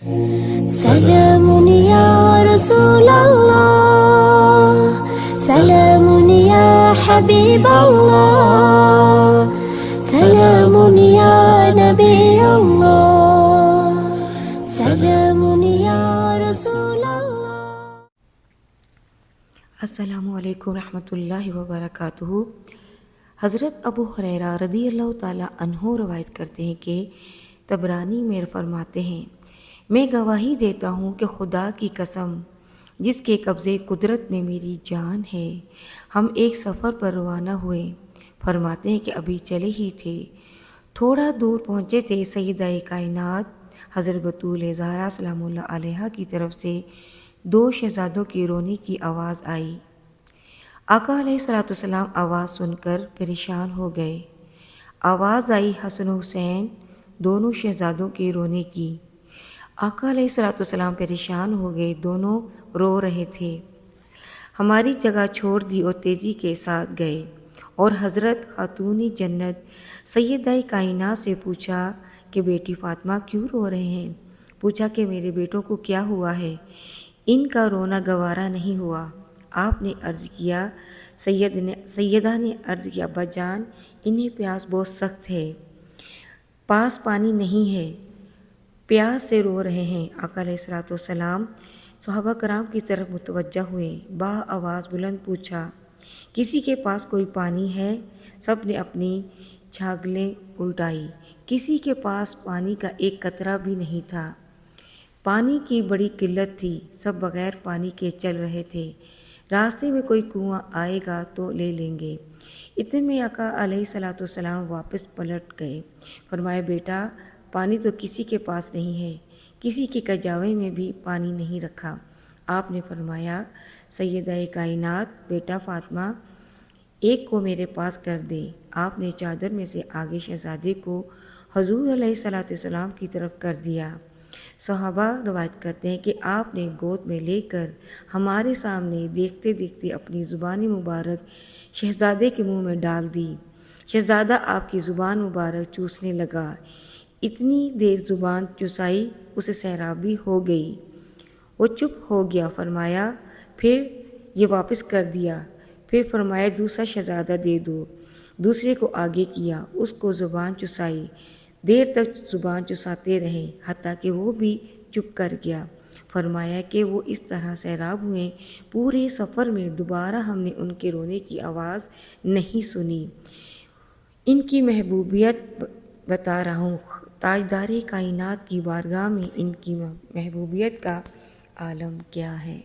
سلام یا رسول اللہ، سلام یا حبیب اللہ، سلام یا نبی اللہ، سلام یا رسول اللہ۔ السلام علیکم ورحمۃ اللہ وبرکاتہ۔ حضرت ابو ہریرہ رضی اللہ تعالیٰ عنہ روایت کرتے ہیں کہ طبرانی میں فرماتے ہیں، میں گواہی دیتا ہوں کہ خدا کی قسم جس کے قبضے قدرت میں میری جان ہے، ہم ایک سفر پر روانہ ہوئے۔ فرماتے ہیں کہ ابھی چلے ہی تھے، تھوڑا دور پہنچے تھے، سیدہ کائنات حضرت بطول زہرا سلام اللہ علیہا کی طرف سے 2 شہزادوں کی رونے کی آواز آئی۔ آقا علیہ السلام آواز سن کر پریشان ہو گئے۔ آواز آئی حسن و حسین دونوں شہزادوں کے رونے کی۔ آقا علیہ السلام پریشان ہو گئے، دونوں رو رہے تھے۔ ہماری جگہ چھوڑ دی اور تیزی کے ساتھ گئے اور حضرت خاتون جنت سیدہ کائنات سے پوچھا کہ بیٹی فاطمہ کیوں رو رہے ہیں؟ پوچھا کہ میرے بیٹوں کو کیا ہوا ہے؟ ان کا رونا گوارا نہیں ہوا۔ آپ نے عرض کیا، سیدہ نے عرض کیا، ابا جان انہیں پیاس بہت سخت ہے، پاس پانی نہیں ہے، پیاس سے رو رہے ہیں۔ آقا علیہ السلام صحابہ کرام کی طرف متوجہ ہوئے، با آواز بلند پوچھا، کسی کے پاس کوئی پانی ہے؟ سب نے اپنی چھاگلیں الٹائی، کسی کے پاس پانی کا ایک قطرہ بھی نہیں تھا۔ پانی کی بڑی قلت تھی، سب بغیر پانی کے چل رہے تھے، راستے میں کوئی کنواں آئے گا تو لے لیں گے۔ اتنے میں آقا علیہ السلام واپس پلٹ گئے، فرمایا بیٹا پانی تو کسی کے پاس نہیں ہے، کسی کے کجاوے میں بھی پانی نہیں رکھا۔ آپ نے فرمایا، سیدہ کائنات بیٹا فاطمہ ایک کو میرے پاس کر دے۔ آپ نے چادر میں سے آگے شہزادے کو حضور علیہ السلام کی طرف کر دیا۔ صحابہ روایت کرتے ہیں کہ آپ نے گود میں لے کر ہمارے سامنے دیکھتے دیکھتے اپنی زبان مبارک شہزادے کے منہ میں ڈال دی۔ شہزادہ آپ کی زبان مبارک چوسنے لگا، اتنی دیر زبان چوسائی اسے سیرابی ہو گئی، وہ چپ ہو گیا۔ فرمایا پھر یہ واپس کر دیا، پھر فرمایا دوسرا شہزادہ دے دو۔ دوسرے کو آگے کیا، اس کو زبان چسائی، دیر تک زبان چساتے رہے حتیٰ کہ وہ بھی چپ کر گیا۔ فرمایا کہ وہ اس طرح سیراب ہوئے، پورے سفر میں دوبارہ ہم نے ان کے رونے کی آواز نہیں سنی۔ ان کی محبوبیت بتا رہا ہوں، تاجدار کائنات کی بارگاہ میں ان کی محبوبیت کا عالم کیا ہے۔